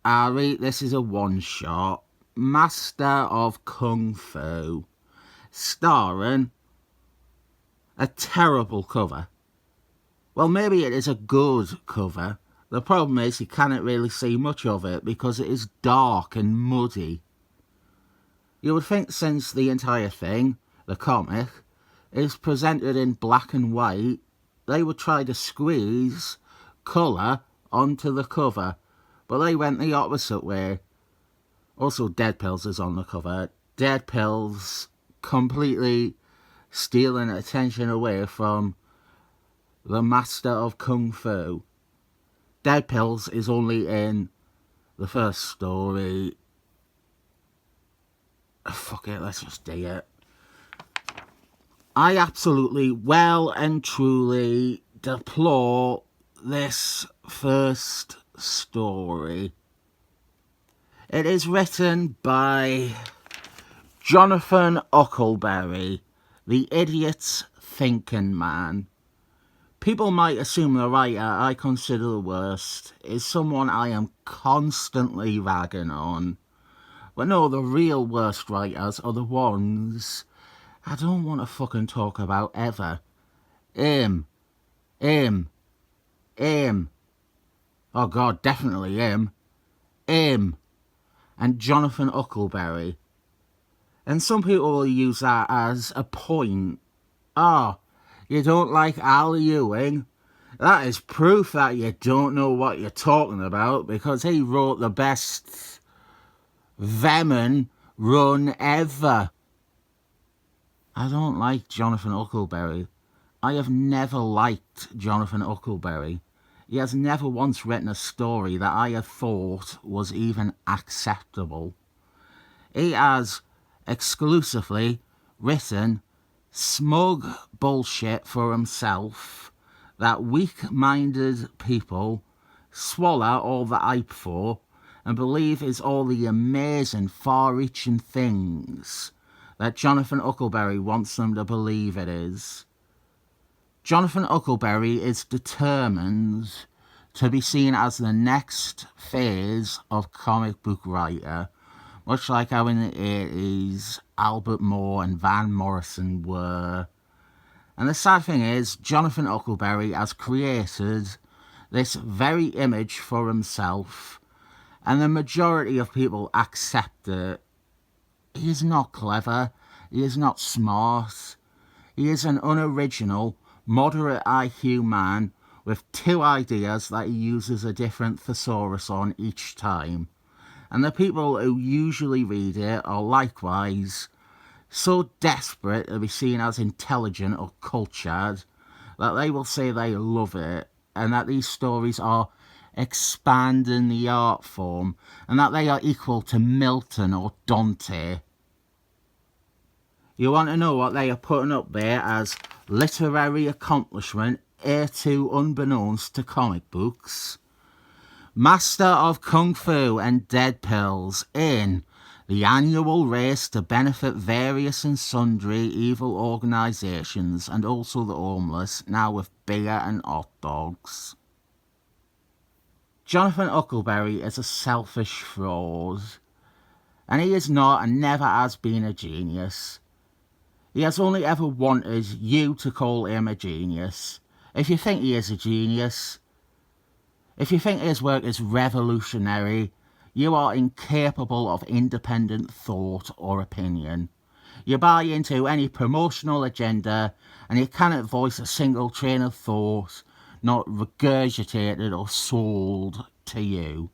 Ari, this is a one-shot. Master of Kung Fu. Starring a terrible cover. Well, maybe it is a good cover. The problem is you cannot really see much of it because it is dark and muddy. You would think since the entire thing, the comic, is presented in black and white, they would try to squeeze colour onto the cover, but they went the opposite way. Also, Dead Pills is on the cover. Dead Pills completely stealing attention away from the Master of Kung Fu. Dead Pills is only in the first story. Fuck it, let's just do it. I absolutely, well and truly deplore this first story. It is written by Jonathan Huckleberry, the idiot's thinking man. People might assume the writer I consider the worst is someone I am constantly ragging on. But no, the real worst writers are the ones I don't want to fucking talk about ever. Him. Oh God, definitely him. And Jonathan Huckleberry. And some people will use that as a point. Oh, you don't like Al Ewing? That is proof that you don't know what you're talking about, because he wrote the best Venom run ever. I don't like Jonathan Huckleberry. I have never liked Jonathan Huckleberry. He has never once written a story that I have thought was even acceptable. He has exclusively written smug bullshit for himself that weak-minded people swallow all the hype for and believe is all the amazing, far-reaching things that Jonathan Huckleberry wants them to believe it is. Jonathan Huckleberry is determined to be seen as the next phase of comic book writer, much like how in the 80s Albert Moore and Van Morrison were. And the sad thing is, Jonathan Huckleberry has created this very image for himself, and the majority of people accept it. He is not clever, he is not smart, he is an unoriginal, moderate IQ man with two ideas that he uses a different thesaurus on each time. And the people who usually read it are likewise so desperate to be seen as intelligent or cultured that they will say they love it and that these stories are expanding the art form and that they are equal to Milton or Dante. You want to know what they are putting up there as literary accomplishment hereto unbeknownst to comic books? Master of Kung Fu and Dead Pills in the annual race to benefit various and sundry evil organisations and also the homeless, now with beer and hot dogs. Jonathan Huckleberry is a selfish fraud, and he is not and never has been a genius. He has only ever wanted you to call him a genius. If you think he is a genius, if you think his work is revolutionary, you are incapable of independent thought or opinion. You buy into any promotional agenda and you cannot voice a single train of thought not regurgitated or sold to you.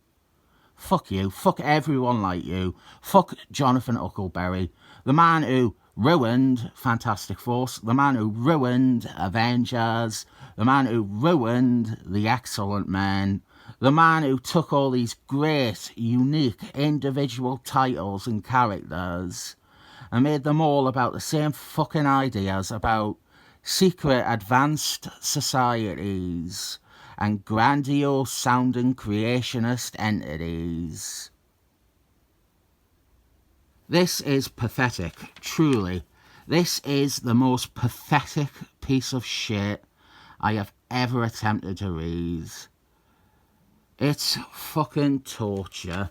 Fuck you. Fuck everyone like you. Fuck Jonathan Huckleberry, the man who ruined Fantastic Four, the man who ruined Avengers, the man who ruined The Excellent Men, the man who took all these great, unique, individual titles and characters and made them all about the same fucking ideas about secret advanced societies and grandiose sounding creationist entities. This is pathetic, truly. This is the most pathetic piece of shit I have ever attempted to read. It's fucking torture.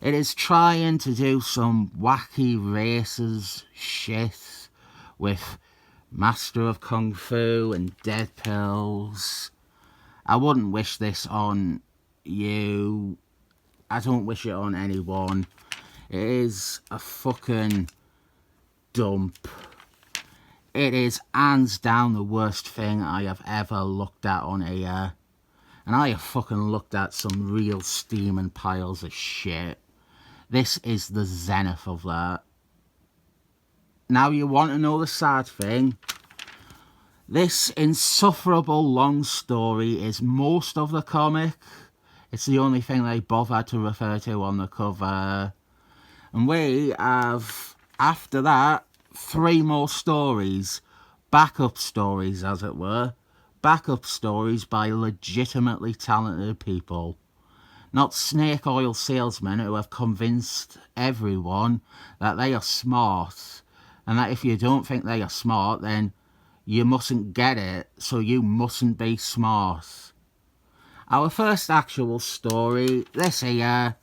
It is trying to do some wacky racist shit with Master of Kung Fu and dead pills. I wouldn't wish this on you. I don't wish it on anyone. It is a fucking dump. It is hands down the worst thing I have ever looked at on here. And I have fucking looked at some real steaming piles of shit. This is the zenith of that. Now you want to know the sad thing? This insufferable long story is most of the comic. It's the only thing they bothered to refer to on the cover. And we have, after that, 3 more stories. Backup stories, as it were. Backup stories by legitimately talented people. Not snake oil salesmen who have convinced everyone that they are smart. And that if you don't think they are smart, then you mustn't get it, so you mustn't be smart. Our first actual story, this here,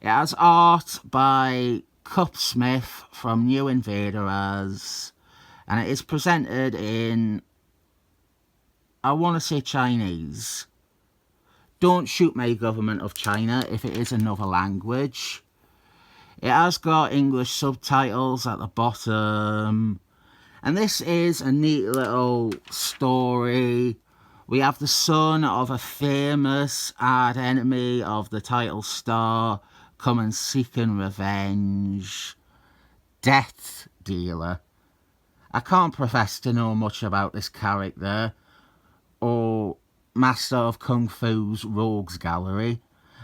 it has art by Cup Smith from New Invaders, and it is presented in, I want to say Chinese. Don't shoot me, government of China, if it is another language. It has got English subtitles at the bottom. And this is a neat little story. We have the son of a famous hard enemy of the title star coming seeking revenge. Death Dealer. I can't profess to know much about this character, or Master of Kung Fu's Rogues Gallery.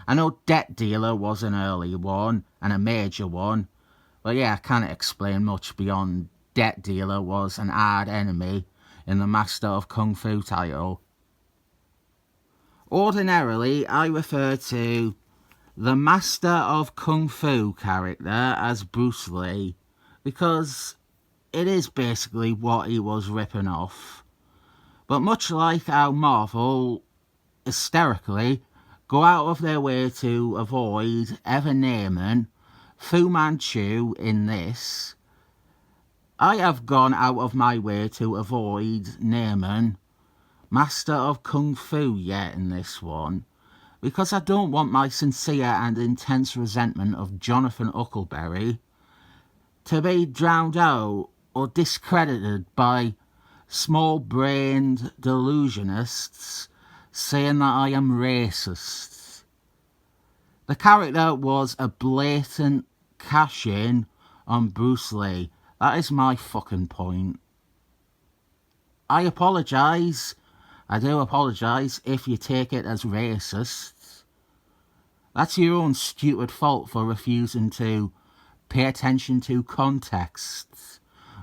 I know Debt Dealer was an early one, and a major one, but yeah, I can't explain much beyond Debt Dealer was an hard enemy in the Master of Kung Fu title. Ordinarily, I refer to the Master of Kung Fu character as Bruce Lee, because it is basically what he was ripping off. But much like how Marvel, hysterically, go out of their way to avoid ever naming Fu Manchu in this, I have gone out of my way to avoid naming Master of Kung Fu yet in this one, because I don't want my sincere and intense resentment of Jonathan Huckleberry to be drowned out or discredited by small-brained delusionists saying that I am racist. The character was a blatant cash-in on Bruce Lee. That is my fucking point. I apologise. I do apologise if you take it as racist. That's your own stupid fault for refusing to pay attention to context,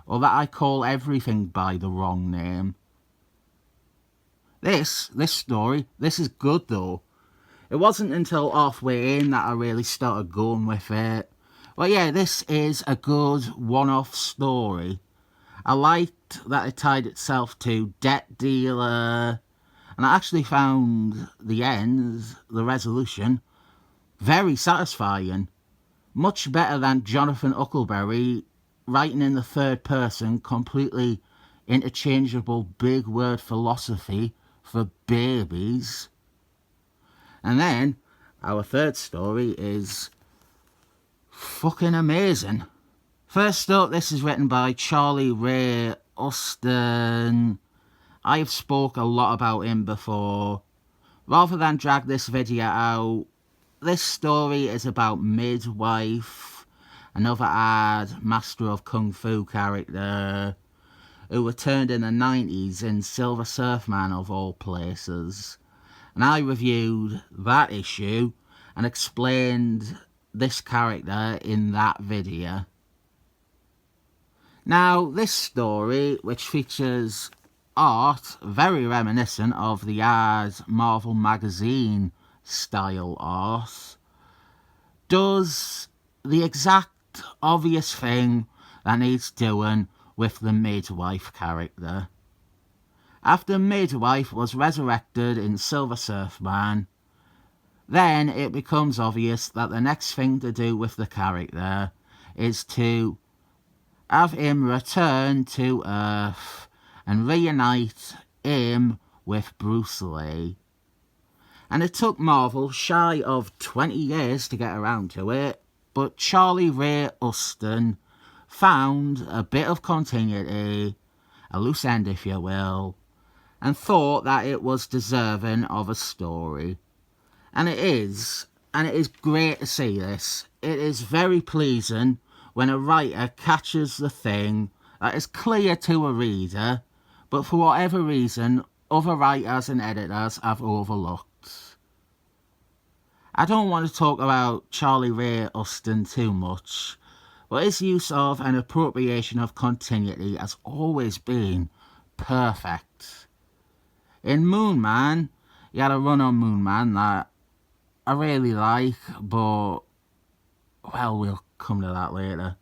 or that I call everything by the wrong name. This story, this is good though. It wasn't until halfway in that I really started going with it. Well, yeah, this is a good one-off story. I liked that it tied itself to Debt Dealer, and I actually found the end, the resolution, very satisfying. Much better than Jonathan Huckleberry writing in the third person completely interchangeable big word philosophy for babies. And then, our third story is fucking amazing. First up, this is written by Charlie Ray Huston. I've spoke a lot about him before. Rather than drag this video out, this story is about Midwife, another hard Master of Kung Fu character, who returned in the 90s in Silver Surfer of all places. And I reviewed that issue and explained this character in that video. Now, this story, which features art very reminiscent of the hard Marvel magazine style art, does the exact obvious thing that needs doing with the Midwife character. After Midwife was resurrected in Silver Surfer, Then it becomes obvious that the next thing to do with the character is to have him return to Earth and reunite him with Bruce Lee. And it took Marvel shy of 20 years to get around to it, but Charlie Ray Huston found a bit of continuity, a loose end if you will, and thought that it was deserving of a story. And it is great to see this. It is very pleasing when a writer catches the thing that is clear to a reader, but for whatever reason, other writers and editors have overlooked. I don't want to talk about Charlie Ray Huston too much, but his use of and appropriation of continuity has always been perfect. In Moon Man, he had a run on Moon Man that I really like, but, well, we'll come to that later.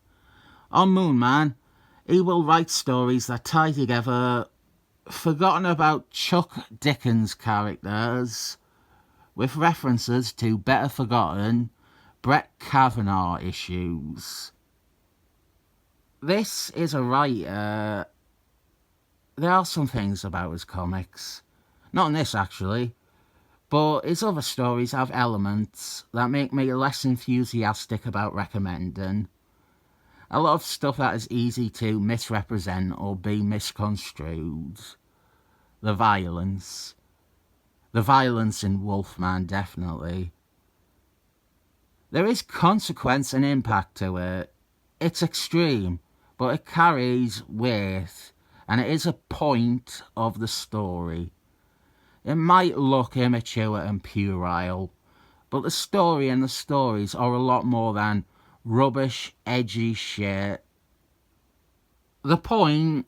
On Moon Man, he will write stories that tie together forgotten about Chuck Dickens characters with references to better forgotten Brett Kavanaugh issues. This is a writer. There are some things about his comics, not in this actually, but his other stories have elements that make me less enthusiastic about recommending. A lot of stuff that is easy to misrepresent or be misconstrued. The violence in Wolfman, definitely. There is consequence and impact to it. It's extreme, but it carries weight, and it is a point of the story. It might look immature and puerile, but the story and the stories are a lot more than rubbish, edgy shit. The point,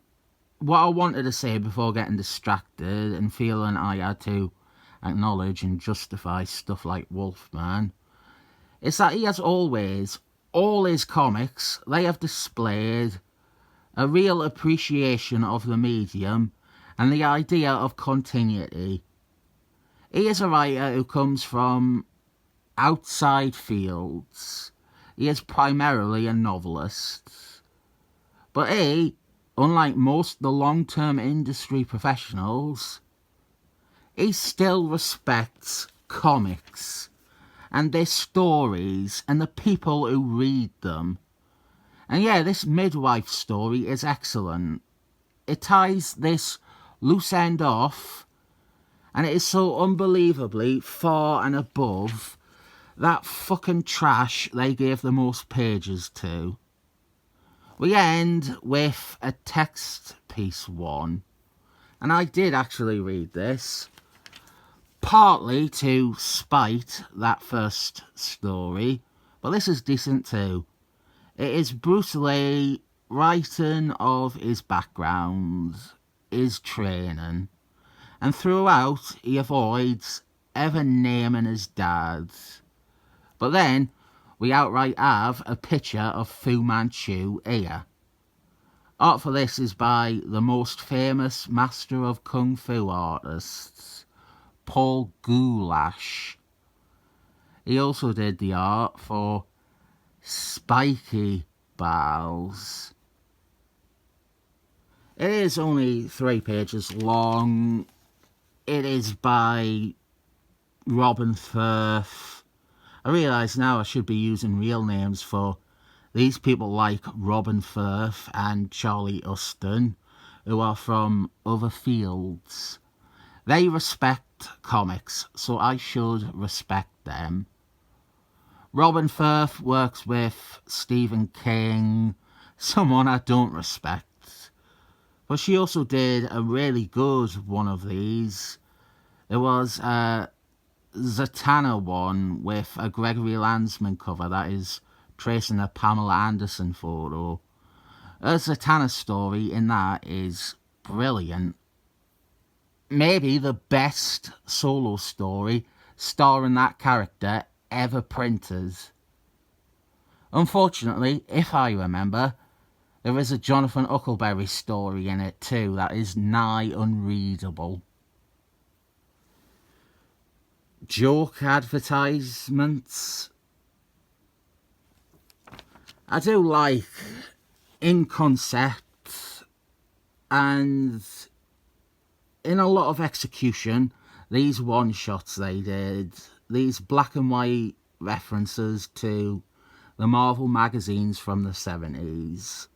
what I wanted to say before getting distracted and feeling I had to acknowledge and justify stuff like Wolfman, is that he has always, all his comics, they have displayed a real appreciation of the medium and the idea of continuity. He is a writer who comes from outside fields. He is primarily a novelist. But he, unlike most of the long-term industry professionals, he still respects comics and their stories and the people who read them. And yeah, this midwife story is excellent. It ties this loose end off, and it is so unbelievably far and above that fucking trash they gave the most pages to. We end with a text piece one, and I did actually read this, partly to spite that first story, but this is decent too. It is Bruce Lee writing of his background, his training, and throughout he avoids ever naming his dad. But then we outright have a picture of Fu Manchu here. Art for this is by the most famous master of Kung Fu artists, Paul Gulacy. He also did the art for Spiky Balls. It is only 3 pages long. It is by Robin Furth. I realise now I should be using real names for these people like Robin Furth and Charlie Huston, who are from other fields. They respect comics, so I should respect them. Robin Furth works with Stephen King, someone I don't respect. But she also did a really good one of these. There was a Zatanna one with a Gregory Landsman cover that is tracing a Pamela Anderson photo. Her Zatanna story in that is brilliant. Maybe the best solo story starring that character ever printed. Unfortunately, if I remember, there is a Jonathan Huckleberry story in it too that is nigh unreadable. joke advertisements. I do like, in concept and in a lot of execution, these one-shots they did, these black and white references to the Marvel magazines from the 70s.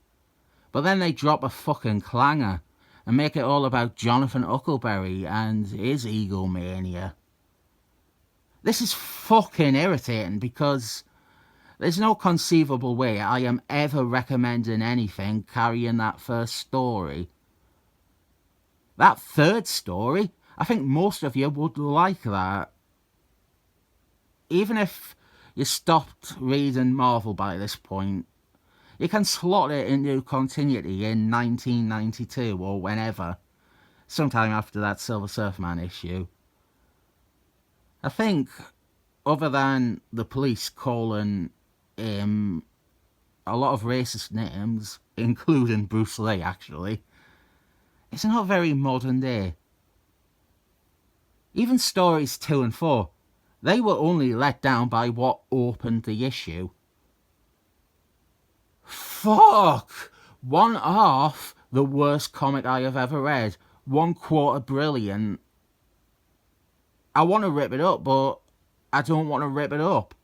But then they drop a fucking clanger and make it all about Jonathan Huckleberry and his egomania. This is fucking irritating because there's no conceivable way I am ever recommending anything carrying that first story. That third story, I think most of you would like that. Even if you stopped reading Marvel by this point, you can slot it into continuity in 1992 or whenever, sometime after that Silver Surfer issue. I think, other than the police calling him a lot of racist names, including Bruce Lee actually, it's not very modern day. Even stories 2 and 4, they were only let down by what opened the issue. Fuck! 1/2 the worst comic I have ever read. 1/4 brilliant. I want to rip it up, but I don't want to rip it up.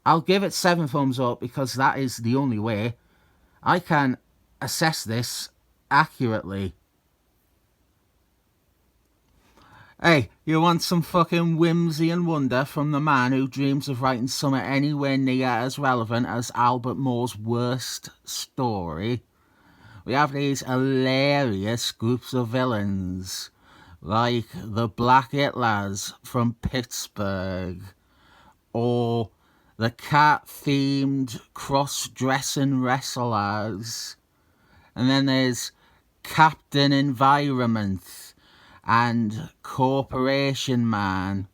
I'll give it 7 thumbs up because that is the only way I can assess this accurately. Hey, you want some fucking whimsy and wonder from the man who dreams of writing something anywhere near as relevant as Albert Moore's worst story? We have these hilarious groups of villains, like the Black Hitlers from Pittsburgh, or the cat-themed cross-dressing wrestlers. And then there's Captain Environment and Corporation Man.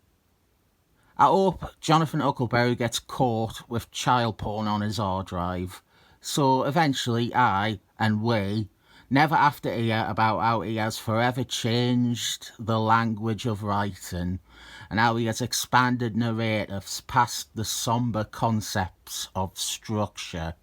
I hope Jonathan Huckleberry gets caught with child porn on his hard drive, so eventually I, and we, never have to hear about how he has forever changed the language of writing, and how he has expanded narratives past the sombre concepts of structure.